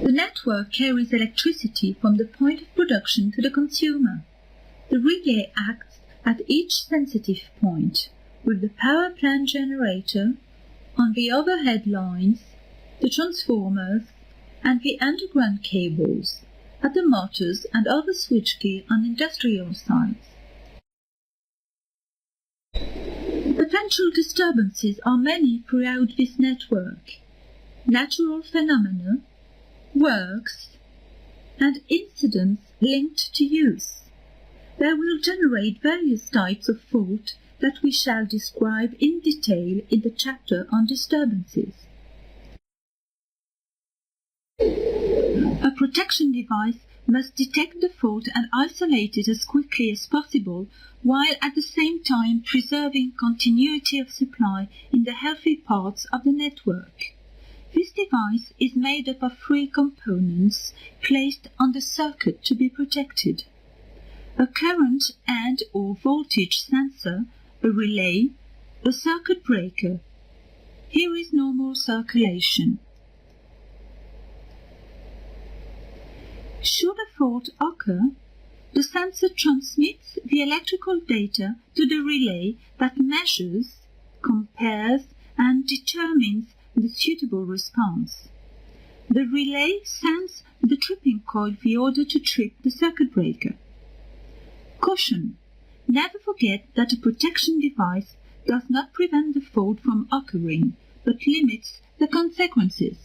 The network carries electricity from the point of production to the consumer. The relay acts at each sensitive point, with the power plant generator, on the overhead lines, the transformers, and the underground cables, at the motors and other switchgear on industrial sites. Potential disturbances are many throughout this network. Natural phenomena, works, and incidents linked to use. They will generate various types of fault that we shall describe in detail in the chapter on disturbances. A protection device must detect the fault and isolate it as quickly as possible, while at the same time preserving continuity of supply in the healthy parts of the network. This device is made up of 3 components placed on the circuit to be protected: a current and/or voltage sensor, a relay, a circuit breaker. Here is normal circulation. Should a fault occur, the sensor transmits the electrical data to the relay that measures, compares, and determines the suitable response. The relay sends the tripping coil the order to trip the circuit breaker. Caution! Never forget that a protection device does not prevent the fault from occurring, but limits the consequences.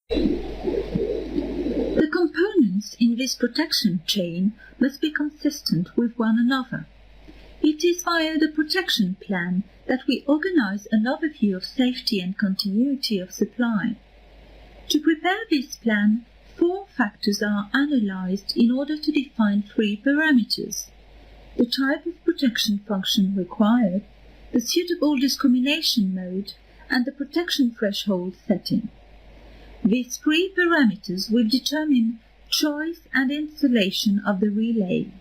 The components in this protection chain must be consistent with one another. It is via the protection plan that we organize an overview of safety and continuity of supply. To prepare this plan, 4 factors are analyzed in order to define 3 parameters: the type of protection function required, the suitable discrimination mode, and the protection threshold setting. These 3 parameters will determine choice and installation of the relay.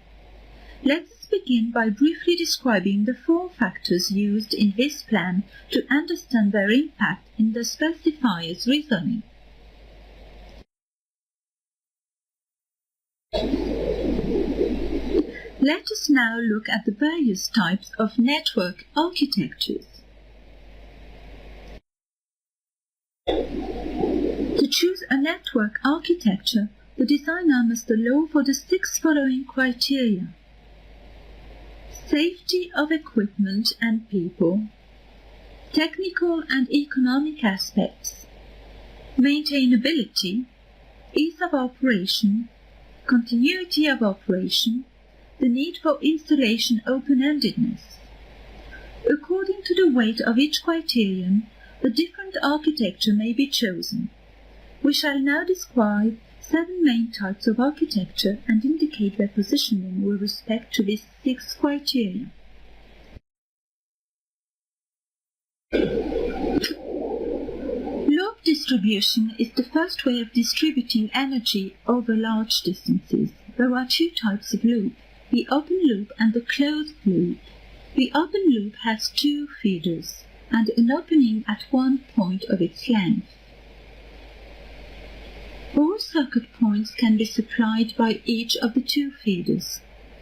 Let us begin by briefly describing the 4 factors used in this plan to understand their impact in the specifier's reasoning. Let us now look at the various types of network architectures. To choose a network architecture, the designer must allow for the 6 following criteria: safety of equipment and people, technical and economic aspects, maintainability, ease of operation, continuity of operation, the need for installation open-endedness. According to the weight of each criterion, a different architecture may be chosen. We shall now describe 7 main types of architecture and indicate their positioning with respect to these 6 criteria. Loop distribution is the first way of distributing energy over large distances. There are 2 types of loop: the open loop and the closed loop. The open loop has 2 feeders and an opening at one point of its length. All circuit points can be supplied by each of the 2 feeders.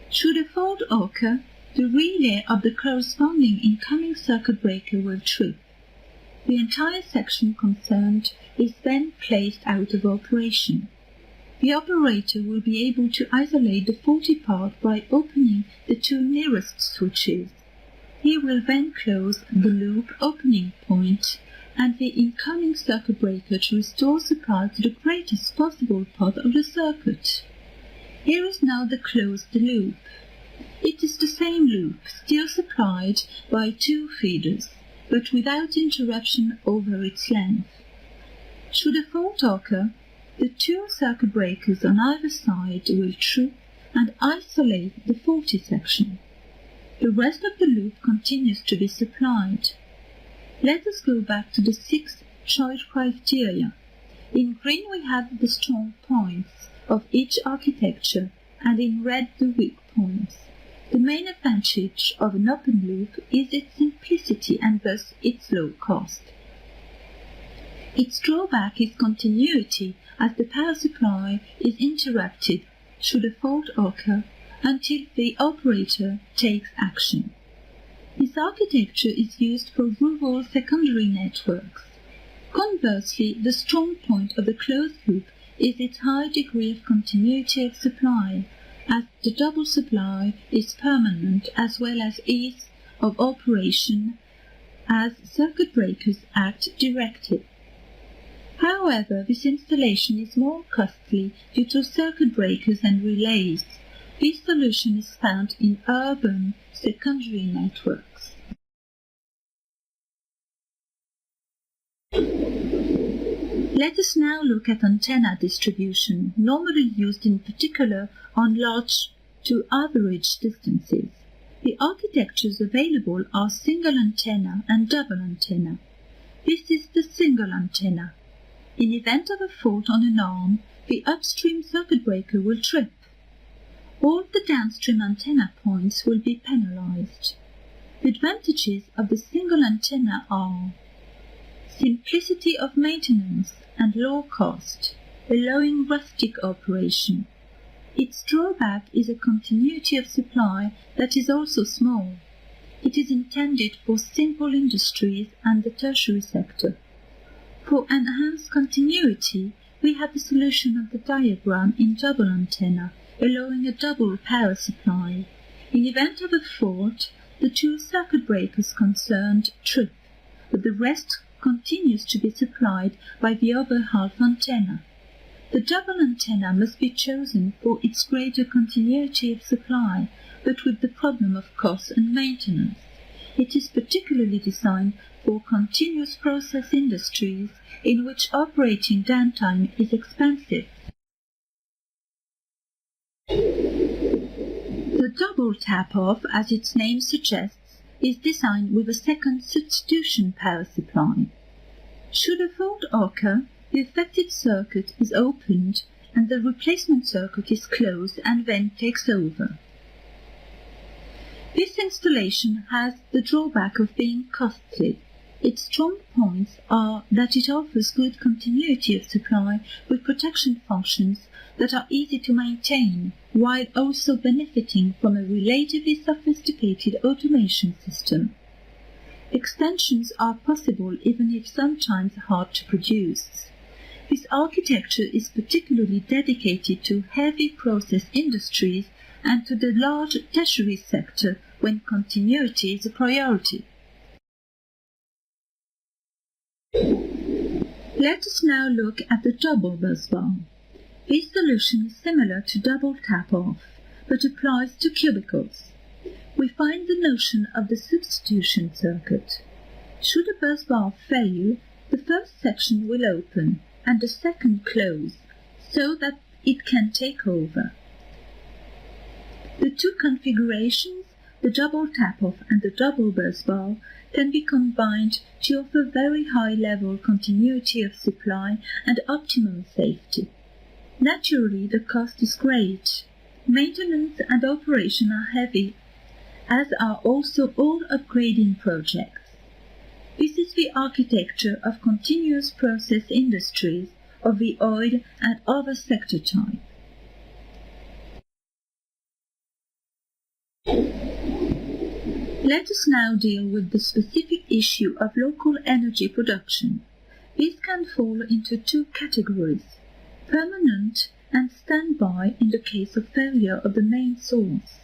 Should a fault occur, the relay of the corresponding incoming circuit breaker will trip. The entire section concerned is then placed out of operation. The operator will be able to isolate the faulty part by opening the 2 nearest switches. He will then close the loop opening point and the incoming circuit breaker to restore supply to the greatest possible part of the circuit. Here is now the closed loop. It is the same loop, still supplied by 2 feeders, but without interruption over its length. Should a fault occur, the 2 circuit breakers on either side will trip and isolate the faulty section. The rest of the loop continues to be supplied. Let us go back to the 6 choice criteria. In green we have the strong points of each architecture, and in red the weak points. The main advantage of an open loop is its simplicity and thus its low cost. Its drawback is continuity, as the power supply is interrupted should a fault occur until the operator takes action. This architecture is used for rural secondary networks. Conversely, the strong point of the closed loop is its high degree of continuity of supply, as the double supply is permanent as well as ease of operation, as circuit breakers act directed. However, this installation is more costly due to circuit breakers and relays. This solution is found in urban secondary networks. Let us now look at antenna distribution, normally used in particular on large to average distances. The architectures available are single antenna and double antenna. This is the single antenna. In event of a fault on an arm, the upstream circuit breaker will trip. All the downstream antenna points will be penalized. The advantages of the single antenna are simplicity of maintenance and low cost, allowing rustic operation. Its drawback is a continuity of supply that is also small. It is intended for simple industries and the tertiary sector. For enhanced continuity, we have the solution of the diagram in double antenna, allowing a double power supply. In event of a fault, the two circuit breakers concerned trip, but the rest continues to be supplied by the other half antenna. The double antenna must be chosen for its greater continuity of supply, but with the problem of cost and maintenance. It is particularly designed for continuous process industries in which operating downtime is expensive. The double tap-off, as its name suggests, is designed with a second substitution power supply. Should a fault occur, the affected circuit is opened and the replacement circuit is closed and then takes over. This installation has the drawback of being costly. Its strong points are that it offers good continuity of supply with protection functions that are easy to maintain, while also benefiting from a relatively sophisticated automation system. Extensions are possible even if sometimes hard to produce. This architecture is particularly dedicated to heavy process industries and to the large tertiary sector when continuity is a priority. Let us now look at the double busbar. This solution is similar to double tap-off, but applies to cubicles. We find the notion of the substitution circuit. Should a busbar fail, the first section will open and the second close, so that it can take over. The two configurations, the double tap-off and the double busbar, can be combined to offer very high-level continuity of supply and optimum safety. Naturally, the cost is great. Maintenance and operation are heavy, as are also all upgrading projects. This is the architecture of continuous process industries of the oil and other sector type. Let us now deal with the specific issue of local energy production. This can fall into two categories: permanent and standby in the case of failure of the main source.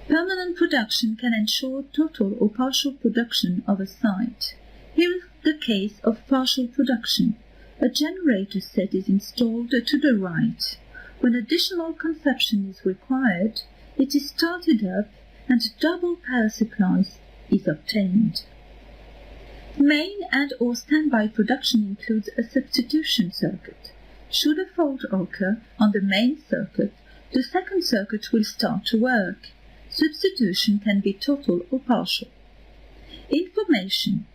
Permanent production can ensure total or partial production of a site. Here is the case of partial production. A generator set is installed to the right. When additional consumption is required, it is started up and double power supply is obtained. Main and or standby production includes a substitution circuit. Should a fault occur on the main circuit, the second circuit will start to work. Substitution can be total or partial. Information.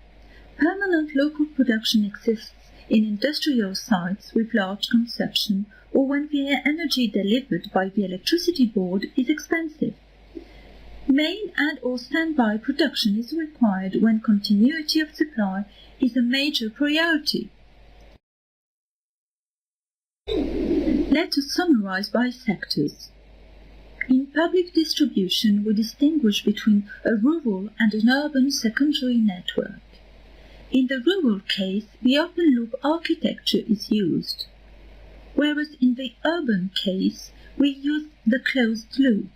Permanent local production exists in industrial sites with large consumption or when the energy delivered by the electricity board is expensive. Main and or standby production is required when continuity of supply is a major priority. Let us summarize by sectors. In public distribution, we distinguish between a rural and an urban secondary network. In the rural case, the open-loop architecture is used, whereas in the urban case, we use the closed loop.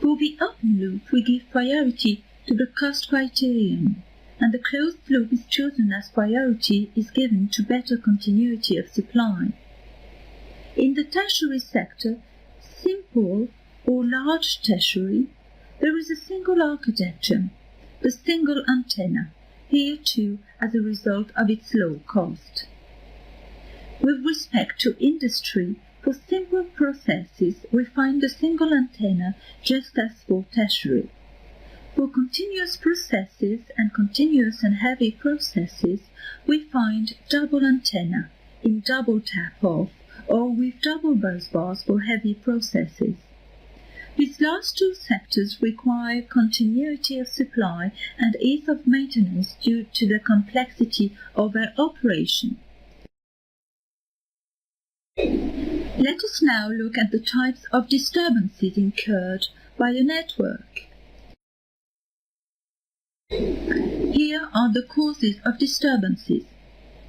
For the open loop, we give priority to the cost criterion, and the closed loop is chosen as priority is given to better continuity of supply. In the tertiary sector, simple or large tertiary, there is a single architecture, the single antenna, here too as a result of its low cost. With respect to industry, for simple processes we find a single antenna just as for tertiary. For continuous processes and continuous and heavy processes, we find double antenna in double tap-off or with double bus bars for heavy processes. These last two sectors require continuity of supply and ease of maintenance due to the complexity of their operation. Let us now look at the types of disturbances incurred by a network. Here are the causes of disturbances.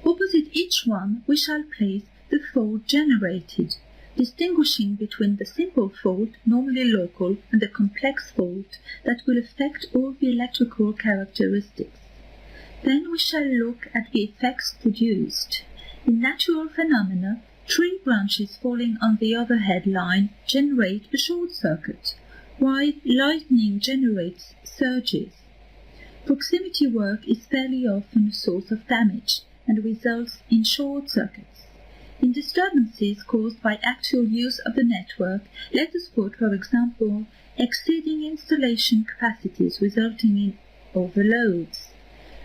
Opposite each one we shall place the fault generated, distinguishing between the simple fault, normally local, and the complex fault that will affect all the electrical characteristics. Then we shall look at the effects produced. In natural phenomena, tree branches falling on the overhead line generate a short circuit, while lightning generates surges. Proximity work is fairly often a source of damage and results in short circuits. In disturbances caused by actual use of the network, let us quote, for example, exceeding installation capacities resulting in overloads,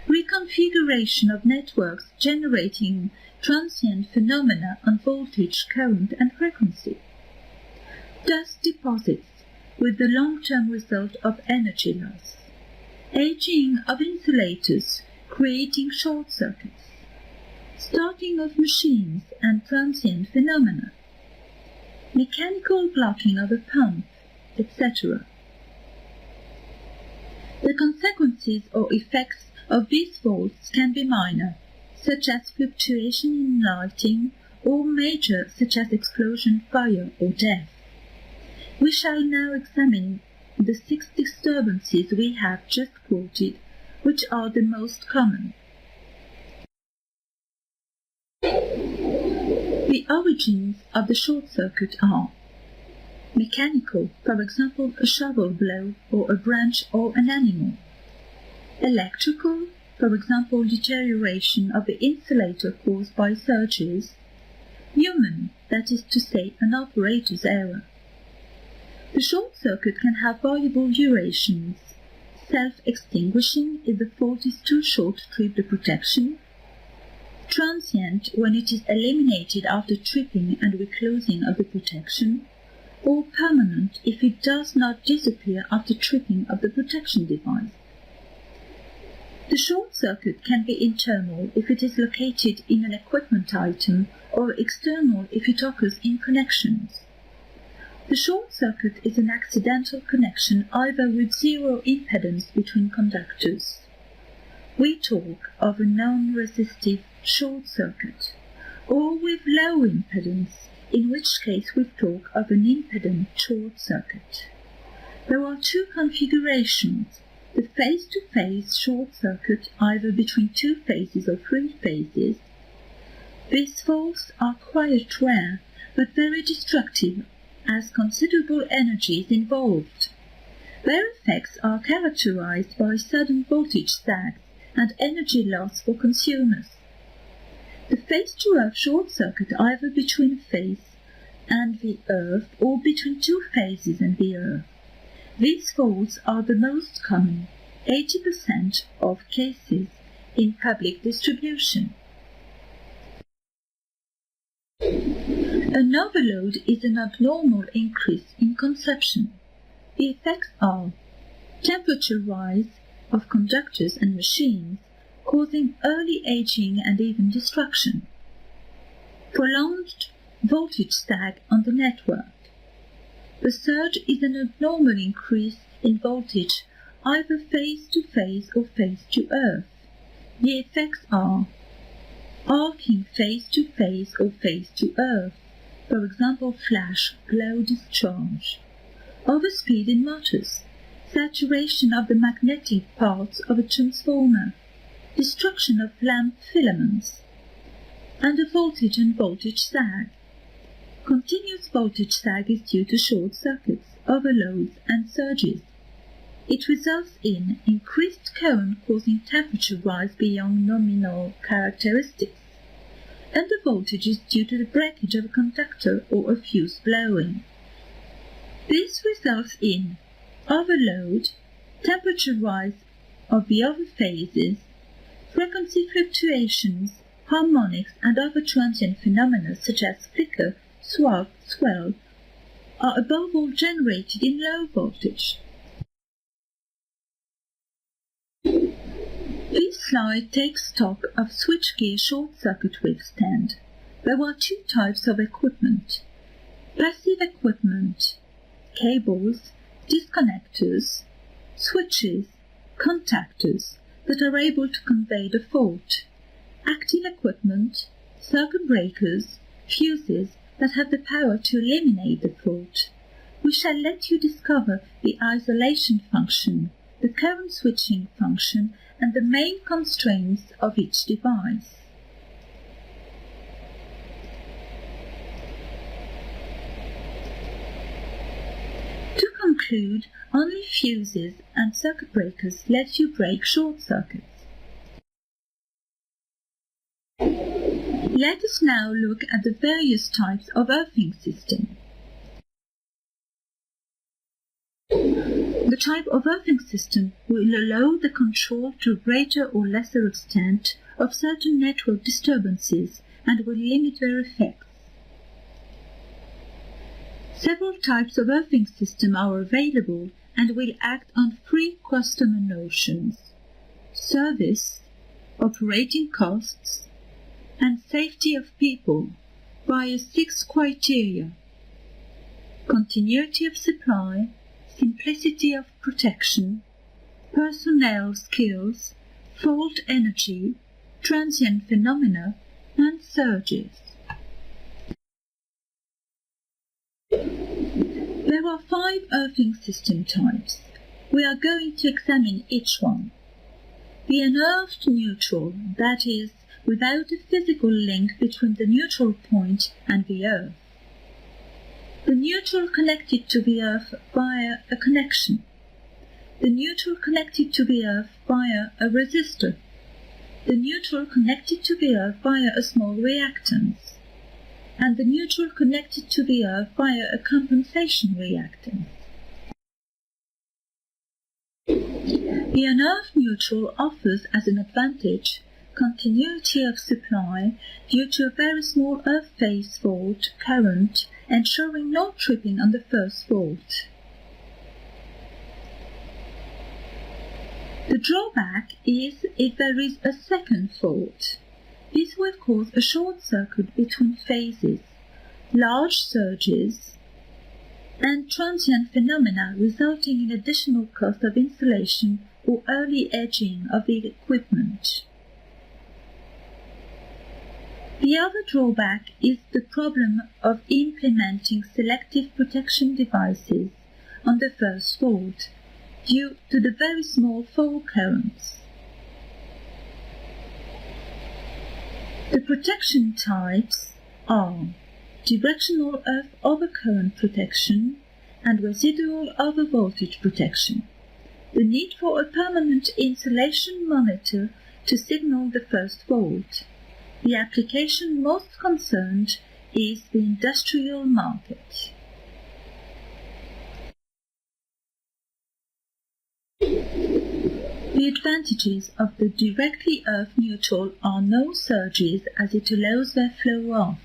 reconfiguration of networks generating transient phenomena on voltage, current and frequency, dust deposits with the long-term result of energy loss, aging of insulators creating short circuits, starting of machines and transient phenomena, mechanical blocking of a pump, etc. The consequences or effects of these faults can be minor, such as fluctuation in lighting, or major, such as explosion, fire, or death. We shall now examine the 6 disturbances we have just quoted, which are the most common. The origins of the short circuit are mechanical, for example, a shovel blow or a branch or an animal; electrical, for example, deterioration of the insulator caused by surges; human, that is to say, an operator's error. The short circuit can have variable durations: self-extinguishing if the fault is too short to trip the protection, transient when it is eliminated after tripping and reclosing of the protection, or permanent if it does not disappear after tripping of the protection device. The short circuit can be internal if it is located in an equipment item, or external if it occurs in connections. The short circuit is an accidental connection either with zero impedance between conductors. We talk of a non-resistive short circuit, or with low impedance, in which case we talk of an impedant short circuit. There are 2 configurations: the face-to-face short circuit, either between 2 phases or 3 phases. These faults are quite rare, but very destructive, as considerable energy is involved. Their effects are characterized by sudden voltage sags and energy loss for consumers. The face-to-earth short circuit, either between a phase and the earth or between 2 phases and the earth. These faults are the most common, 80% of cases, in public distribution. An overload is an abnormal increase in consumption. The effects are temperature rise of conductors and machines, causing early aging and even destruction. Prolonged voltage sag on the network. The surge is an abnormal increase in voltage either phase to phase or phase to earth. The effects are arcing phase to phase or phase to earth, for example flash, glow discharge. Overspeed in motors, saturation of the magnetic parts of a transformer, destruction of lamp filaments. Under voltage and voltage sag. Continuous voltage sag is due to short circuits, overloads and surges. It results in increased current causing temperature rise beyond nominal characteristics. Under voltage is due to the breakage of a conductor or a fuse blowing. This results in overload, temperature rise of the other phases, frequency fluctuations, harmonics and other transient phenomena such as flicker, swell, are above all generated in low voltage. This slide takes stock of switchgear short-circuit withstand. There are two types of equipment. Passive equipment, cables, disconnectors, switches, contactors that are able to convey the fault. Active equipment, circuit breakers, fuses that have the power to eliminate the fault. We shall let you discover the isolation function, the current switching function, and the main constraints of each device. To conclude, only fuses and circuit breakers let you break short circuits. Let us now look at the various types of earthing system. The type of earthing system will allow the control to a greater or lesser extent of certain network disturbances and will limit their effects. Several types of earthing system are available and will act on three customer notions: service, operating costs, and safety of people via 6 criteria: continuity of supply, simplicity of protection, personnel skills, fault energy, transient phenomena, and surges. There are 5 earthing system types. We are going to examine each one. The unearthed neutral, that is, without a physical link between the neutral point and the Earth. The neutral connected to the Earth via a connection. The neutral connected to the Earth via a resistor. The neutral connected to the Earth via a small reactance. And the neutral connected to the Earth via a compensation reactance. The unearthed neutral offers as an advantage continuity of supply due to a very small earth phase fault current, ensuring no tripping on the first fault. The drawback is if there is a second fault. This will cause a short circuit between phases, large surges, and transient phenomena resulting in additional cost of installation or early aging of the equipment. The other drawback is the problem of implementing selective protection devices on the first fault due to the very small fault currents. The protection types are directional earth overcurrent protection and residual overvoltage protection. The need for a permanent insulation monitor to signal the first fault. The application most concerned is the industrial market. The advantages of the directly earth neutral are no surges as it allows their flow off,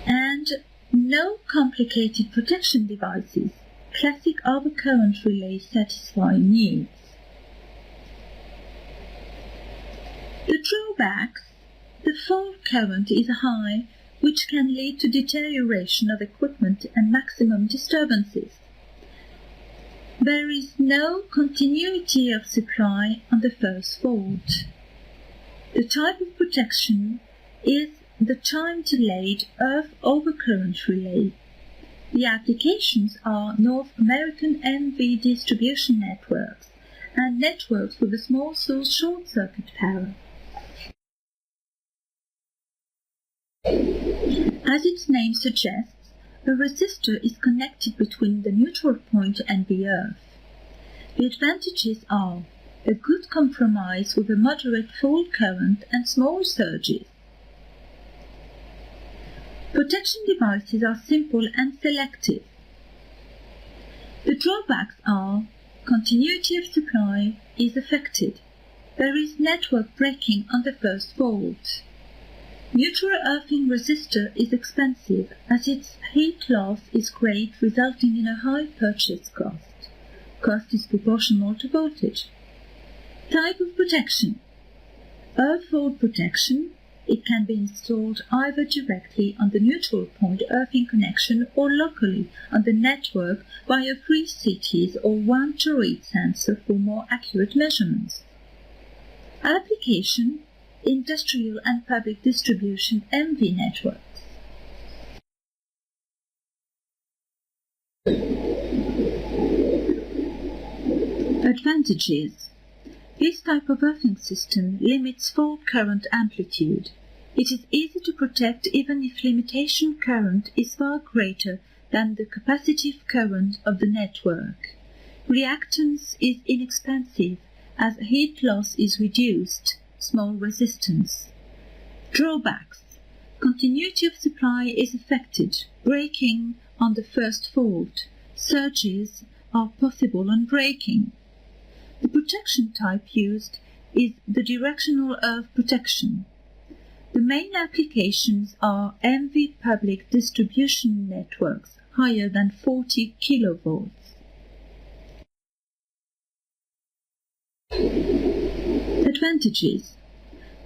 and no complicated protection devices classic overcurrent relays satisfy needs. The drawbacks: the fault current is high, which can lead to deterioration of equipment and maximum disturbances. There is no continuity of supply on the first fault. The type of protection is the time-delayed earth overcurrent relay. The applications are North American MV distribution networks and networks with a small source short-circuit power. As its name suggests, a resistor is connected between the neutral point and the earth. The advantages are a good compromise with a moderate fault current and small surges. Protection devices are simple and selective. The drawbacks are continuity of supply is affected. There is network breaking on the first fault. Neutral earthing resistor is expensive as its heat loss is great, resulting in a high purchase cost. Cost is proportional to voltage. Type of protection: earth fault protection. It can be installed either directly on the neutral point earthing connection or locally on the network via 3 CTs or 1 toroid sensor for more accurate measurements. Application: industrial and public distribution MV networks. Advantages: this type of earthing system limits fault current amplitude. It is easy to protect even if limitation current is far greater than the capacitive current of the network. Reactance is inexpensive as heat loss is reduced. Small resistance. Drawbacks: continuity of supply is affected, breaking on the first fault. Surges are possible on breaking. The protection type used is the directional earth protection. The main applications are MV public distribution networks higher than 40 kilovolts. Advantages: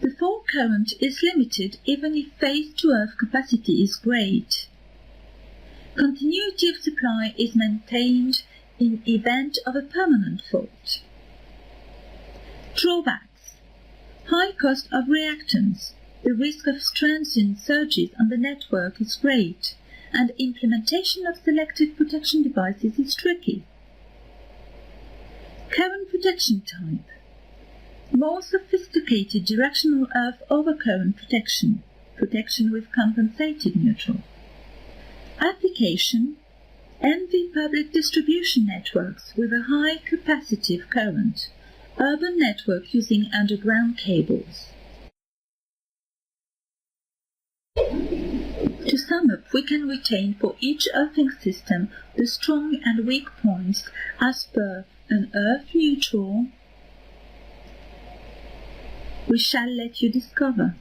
the fault current is limited even if phase-to-earth capacity is great. Continuity of supply is maintained in event of a permanent fault. Drawbacks: high cost of reactance. The risk of transient surges on the network is great, and implementation of selective protection devices is tricky. Current protection type: more sophisticated directional earth overcurrent protection, protection with compensated neutral. Application: MV public distribution networks with a high capacitive current, urban network using underground cables. To sum up, we can retain for each earthing system the strong and weak points as per an earth neutral. We shall let you discover.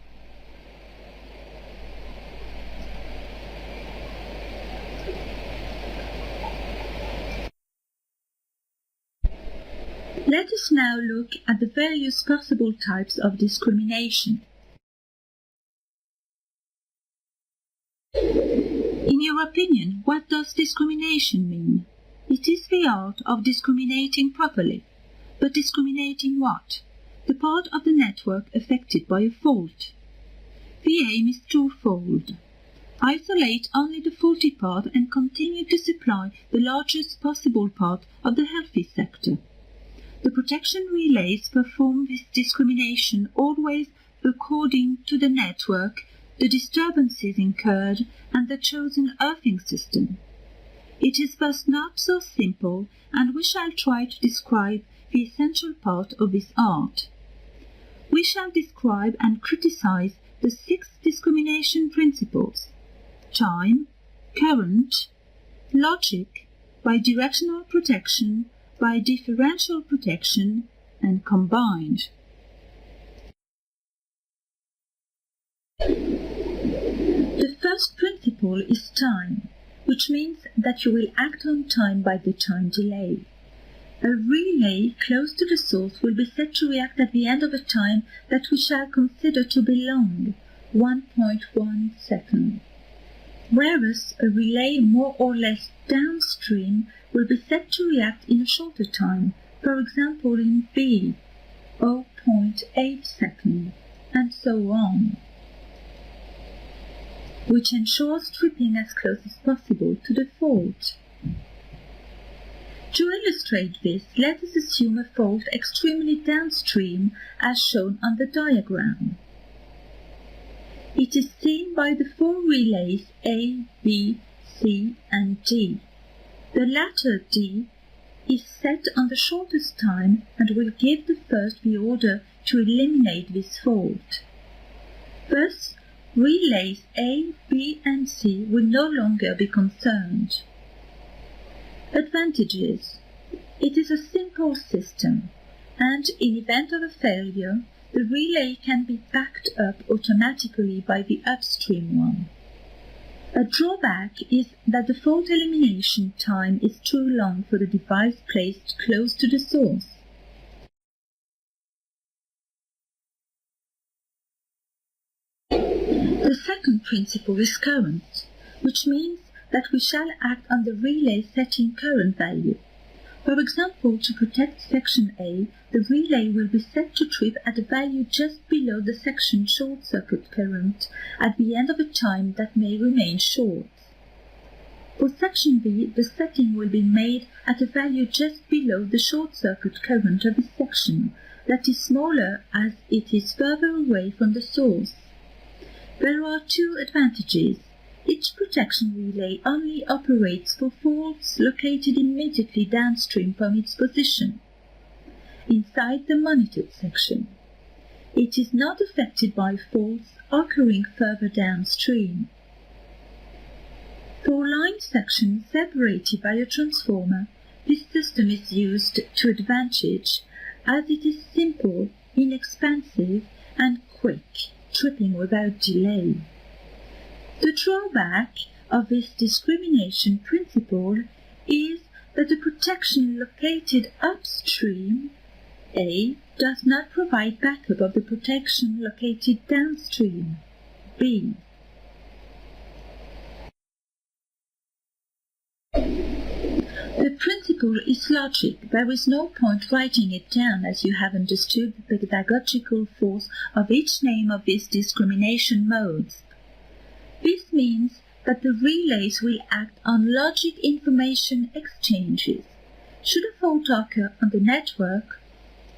Let us now look at the various possible types of discrimination. In your opinion, what does discrimination mean? It is the art of discriminating properly. But discriminating what? The part of the network affected by a fault. The aim is twofold. Isolate only the faulty part and continue to supply the largest possible part of the healthy sector. The protection relays perform this discrimination always according to the network, the disturbances incurred, and the chosen earthing system. It is thus not so simple, and we shall try to describe the essential part of this art. We shall describe and criticize the 6 discrimination principles: time, current, logic, bidirectional protection, bidifferential protection, and combined. The first principle is time. which means that you will act on time by the time delay. A relay close to the source will be set to react at the end of a time that we shall consider to be long, 1.1 second. Whereas a relay more or less downstream will be set to react in a shorter time, for example in B, 0.8 seconds, and so on, which ensures tripping as close as possible to the fault. To illustrate this, let us assume a fault extremely downstream as shown on the diagram. It is seen by the four relays A, B, C and D. The latter, D, is set on the shortest time and will give the first the order to eliminate this fault. Thus, relays A, B and C will no longer be concerned. Advantages. It is a simple system, and in event of a failure, the relay can be backed up automatically by the upstream one. A drawback is that the fault elimination time is too long for the device placed close to the source. The second principle is current, which means that we shall act on the relay setting current value. For example, to protect section A, the relay will be set to trip at a value just below the section short circuit current at the end of a time that may remain short. For section B, the setting will be made at a value just below the short circuit current of this section, that is smaller as it is further away from the source. There are two advantages. Each protection relay only operates for faults located immediately downstream from its position, inside the monitored section. It is not affected by faults occurring further downstream. For line sections separated by a transformer, this system is used to advantage as it is simple, inexpensive and quick, tripping without delay. The drawback of this discrimination principle is that the protection located upstream, A, does not provide backup of the protection located downstream, B. The principle is logic. There is no point writing it down as you have understood the pedagogical force of each name of these discrimination modes. This means that the relays will act on logic information exchanges. Should a fault occur on the network,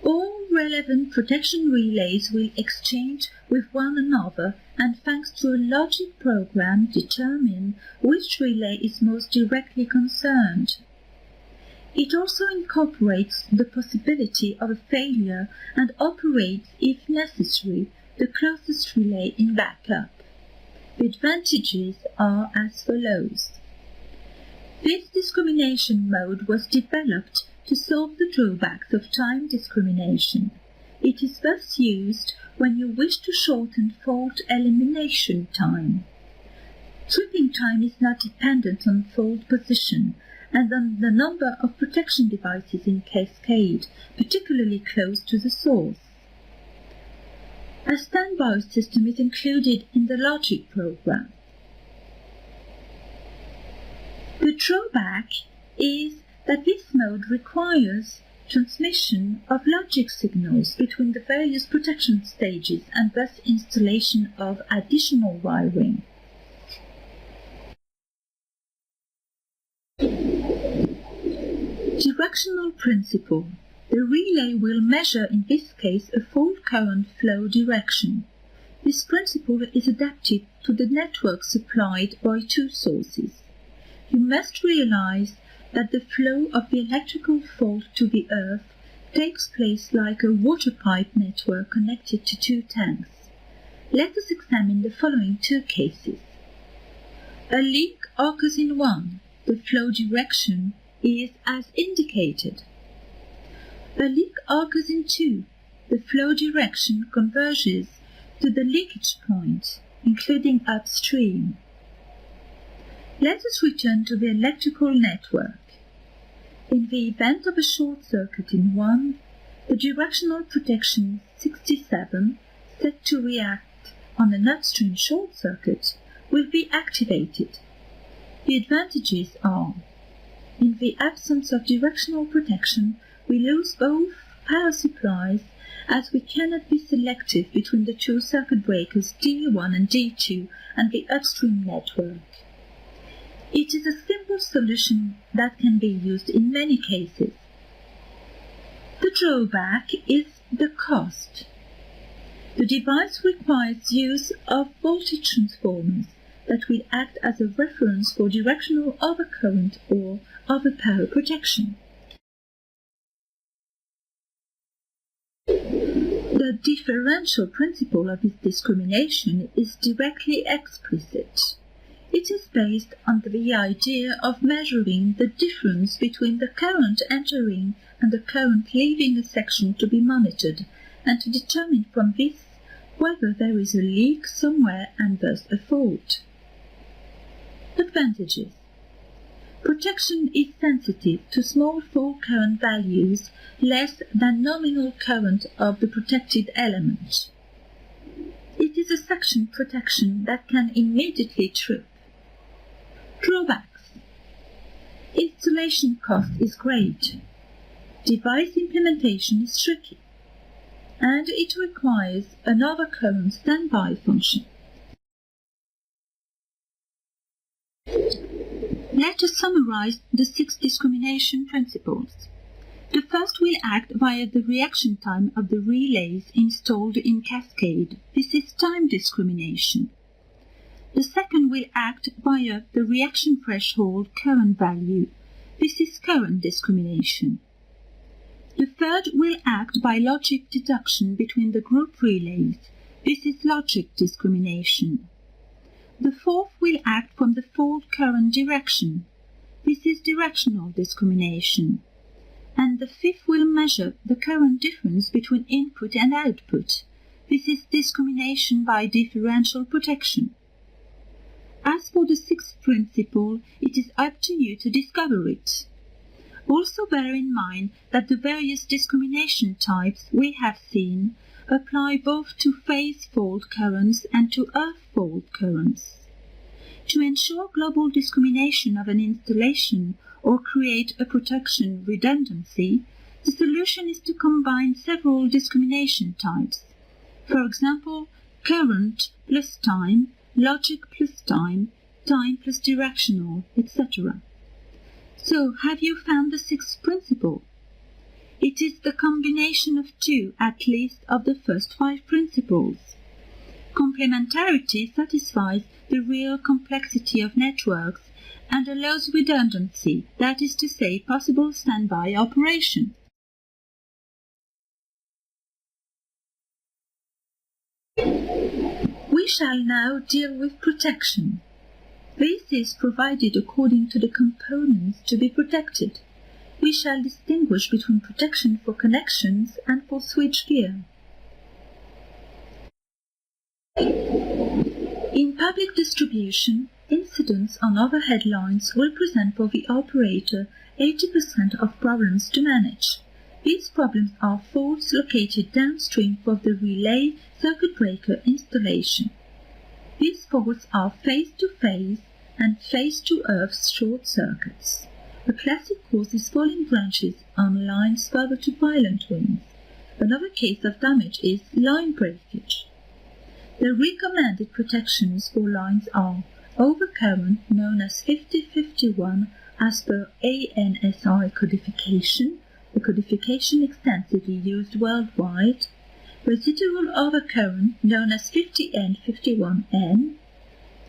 all relevant protection relays will exchange with one another and thanks to a logic program determine which relay is most directly concerned. It also incorporates the possibility of a failure and operates, if necessary, the closest relay in backup. The advantages are as follows. This discrimination mode was developed to solve the drawbacks of time discrimination. It is thus used when you wish to shorten fault elimination time. Tripping time is not dependent on fault position and on the number of protection devices in cascade, particularly close to the source. A standby system is included in the logic program. The drawback is that this mode requires transmission of logic signals between the various protection stages and thus installation of additional wiring. Directional principle. The relay will measure, in this case, a fault current flow direction. This principle is adapted to the network supplied by two sources. You must realize that the flow of the electrical fault to the earth takes place like a water pipe network connected to two tanks. Let us examine the following two cases. A leak occurs in one. The flow direction is as indicated. A leak occurs in two. The flow direction converges to the leakage point, including upstream. Let us return to the electrical network. In the event of a short circuit in 1, the directional protection 67, set to react on an upstream short circuit, will be activated. The advantages are: in the absence of directional protection, we lose both power supplies, as we cannot be selective between the two circuit breakers D1 and D2 and the upstream network. It is a simple solution that can be used in many cases. The drawback is the cost. The device requires use of voltage transformers that will act as a reference for directional overcurrent or overpower protection. The differential principle of this discrimination is directly explicit. It is based on the idea of measuring the difference between the current entering and the current leaving a section to be monitored, and to determine from this whether there is a leak somewhere and thus a fault. Advantages: protection is sensitive to small fault current values less than nominal current of the protected element. It is a section protection that can immediately trip. Drawbacks: installation cost is great, device implementation is tricky, and it requires an overcurrent standby function. Let us summarize the 6 discrimination principles. The first will act via the reaction time of the relays installed in cascade. This is time discrimination. The second will act via the reaction threshold current value. This is current discrimination. The third will act by logic deduction between the group relays. This is logic discrimination. The fourth will act from the fault current direction. This is directional discrimination. And the fifth will measure the current difference between input and output. This is discrimination by differential protection. As for the 6th principle, it is up to you to discover it. Also bear in mind that the various discrimination types we have seen apply both to phase fault currents and to earth fault currents. To ensure global discrimination of an installation or create a protection redundancy, the solution is to combine several discrimination types. For example, current plus time, logic plus time plus directional, etc. So, have you found the 6th principle? It is the combination of 2, at least, of the first 5 principles. Complementarity satisfies the real complexity of networks and allows redundancy, that is to say, possible standby operation. We shall now deal with protection. This is provided according to the components to be protected. We shall distinguish between protection for connections and for switchgear. In public distribution, incidents on overhead lines will present for the operator 80% of problems to manage. These problems are faults located downstream of the relay circuit breaker installation. These faults are phase-to-phase and phase-to-earth short circuits. A classic cause is falling branches on lines further to pylon twins. Another case of damage is line breakage. The recommended protections for lines are overcurrent, known as 5051 as per ANSI codification, the codification extensively used worldwide, residual overcurrent, known as 50N51N,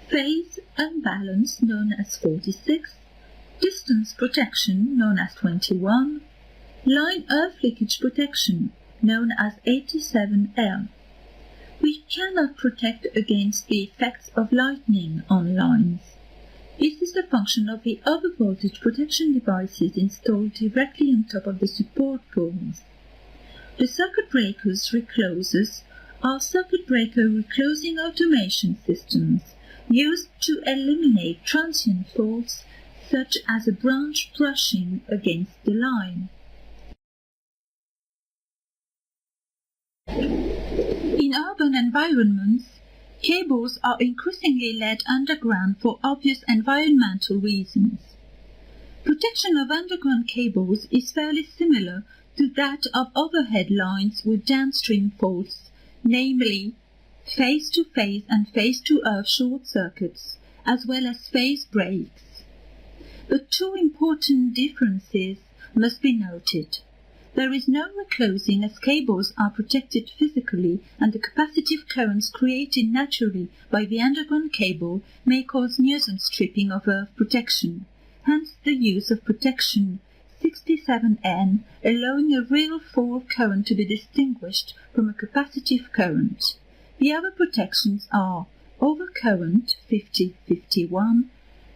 phase unbalance, known as 46, distance protection, known as 21, line earth leakage protection, known as 87L. We cannot protect against the effects of lightning on lines. This is the function of the overvoltage protection devices installed directly on top of the support poles. The circuit breakers reclosers are circuit breaker reclosing automation systems used to eliminate transient faults such as a branch brushing against the line. In urban environments, cables are increasingly laid underground for obvious environmental reasons. Protection of underground cables is fairly similar to that of overhead lines with downstream faults, namely phase-to-phase and phase-to-earth short circuits, as well as phase breaks. But two important differences must be noted. There is no reclosing as cables are protected physically, and the capacitive currents created naturally by the underground cable may cause nuisance tripping of earth protection. Hence the use of protection 67N, allowing a real fault current to be distinguished from a capacitive current. The other protections are overcurrent 50-51,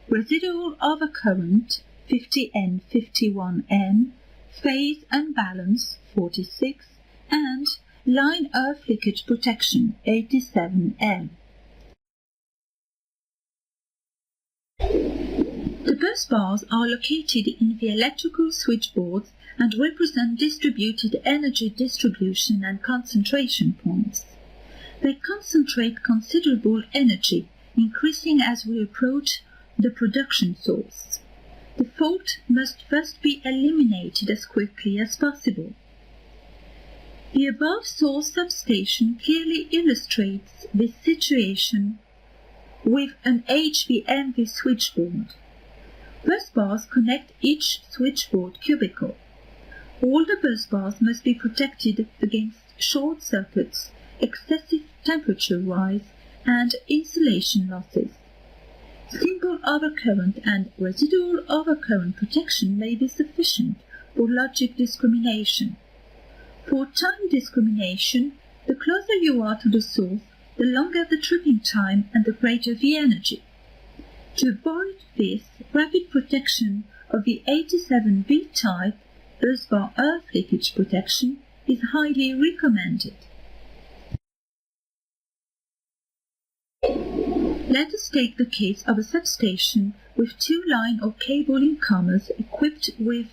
residual overcurrent 50N-51N, phase unbalance 46, and line earth leakage protection 87N. The bus bars are located in the electrical switchboards and represent distributed energy distribution and concentration points. They concentrate considerable energy, increasing as we approach the production source. The fault must first be eliminated as quickly as possible. The above source substation clearly illustrates this situation with an HV-MV switchboard. Bus bars connect each switchboard cubicle. All the bus bars must be protected against short circuits, excessive temperature rise, and insulation losses. Single overcurrent and residual overcurrent protection may be sufficient for logic discrimination. For time discrimination, the closer you are to the source, the longer the tripping time and the greater the energy. To avoid this, rapid protection of the 87B type busbar earth leakage protection is highly recommended. Let us take the case of a substation with two line or cable incomers equipped with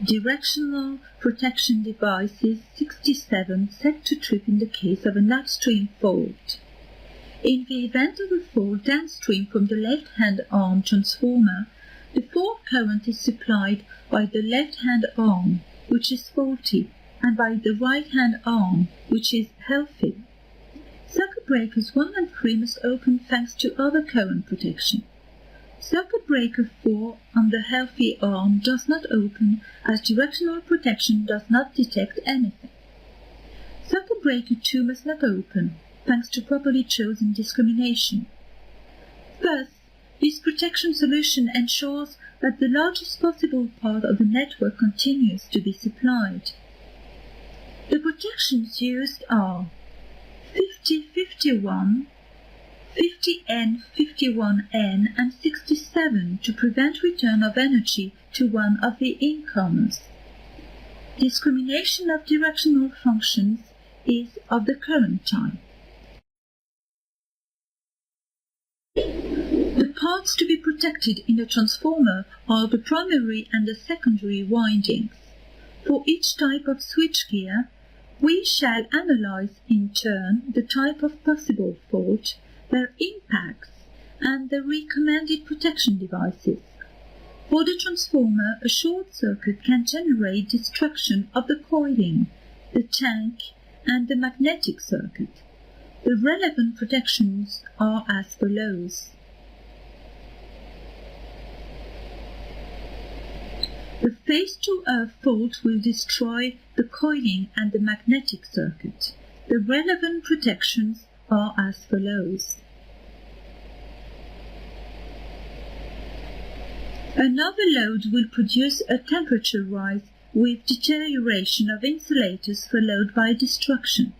directional protection devices 67 set to trip in the case of an upstream fault. In the event of a fault downstream from the left-hand arm transformer, the fault current is supplied by the left-hand arm, which is faulty, and by the right-hand arm, which is healthy. Circuit breakers 1 and 3 must open thanks to overcurrent protection. Circuit breaker 4 on the healthy arm does not open as directional protection does not detect anything. Circuit breaker 2 must not open thanks to properly chosen discrimination. Thus, this protection solution ensures that the largest possible part of the network continues to be supplied. The protections used are 50-51, 50N-51N, and 67 to prevent return of energy to one of the incomers. Discrimination of directional functions is of the current type. The parts to be protected in a transformer are the primary and the secondary windings. For each type of switchgear, we shall analyze in turn the type of possible fault, their impacts, and the recommended protection devices. For the transformer, a short circuit can generate destruction of the coiling, the tank, and the magnetic circuit. The relevant protections are as follows. The phase-to-earth fault will destroy the coiling and the magnetic circuit. The relevant protections are as follows. Another load will produce a temperature rise with deterioration of insulators followed by destruction.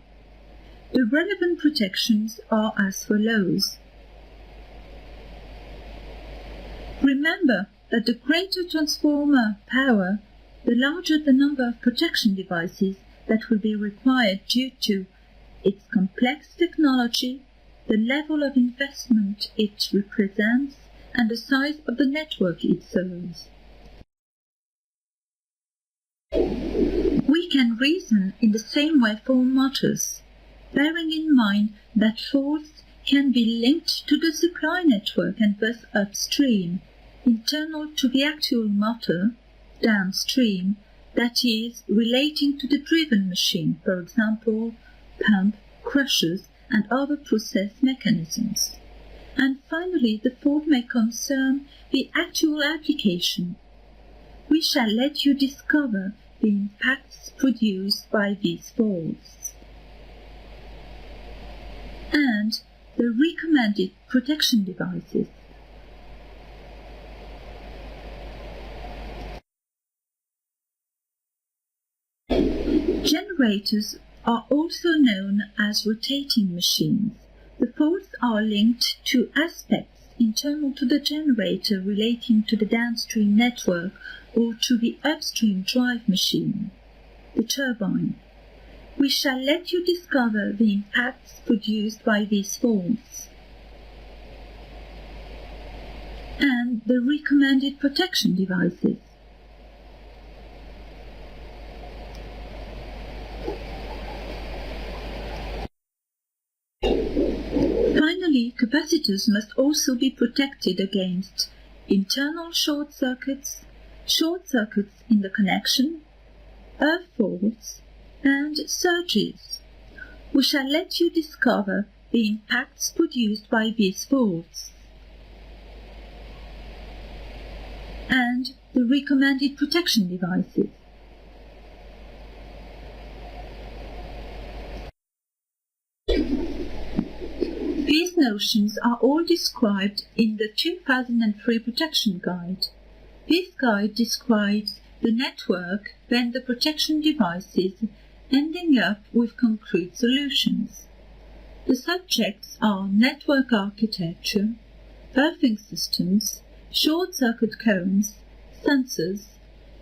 The relevant protections are as follows. Remember that the greater transformer power, the larger the number of protection devices that will be required due to its complex technology, the level of investment it represents, and the size of the network it serves. We can reason in the same way for motors, bearing in mind that force can be linked to the supply network and thus upstream, internal to the actual motor, downstream, that is, relating to the driven machine, for example, pump, crushers, and other process mechanisms. And finally, the fourth may concern the actual application. We shall let you discover the impacts produced by these faults. And the recommended protection devices. Generators are also known as rotating machines. The faults are linked to aspects internal to the generator relating to the downstream network or to the upstream drive machine, the turbine. We shall let you discover the impacts produced by these faults and the recommended protection devices. Finally, capacitors must also be protected against internal short circuits in the connection, earth faults, and surges. We shall let you discover the impacts produced by these faults and the recommended protection devices. These notions are all described in the 2003 Protection Guide. This guide describes the network, then the protection devices, ending up with concrete solutions. The subjects are network architecture, earthing systems, short-circuit cones, sensors,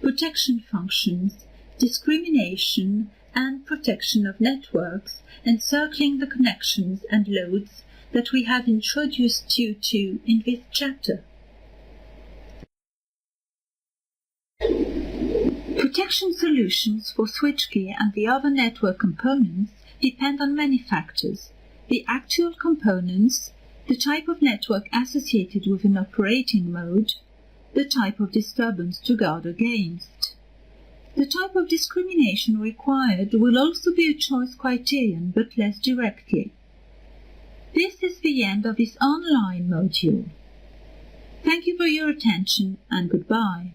protection functions, discrimination and protection of networks, encircling the connections and loads that we have introduced you to in this chapter. Protection solutions for switchgear and the other network components depend on many factors: the actual components, the type of network associated with an operating mode, the type of disturbance to guard against. The type of discrimination required will also be a choice criterion, but less directly. This is the end of this online module. Thank you for your attention and goodbye.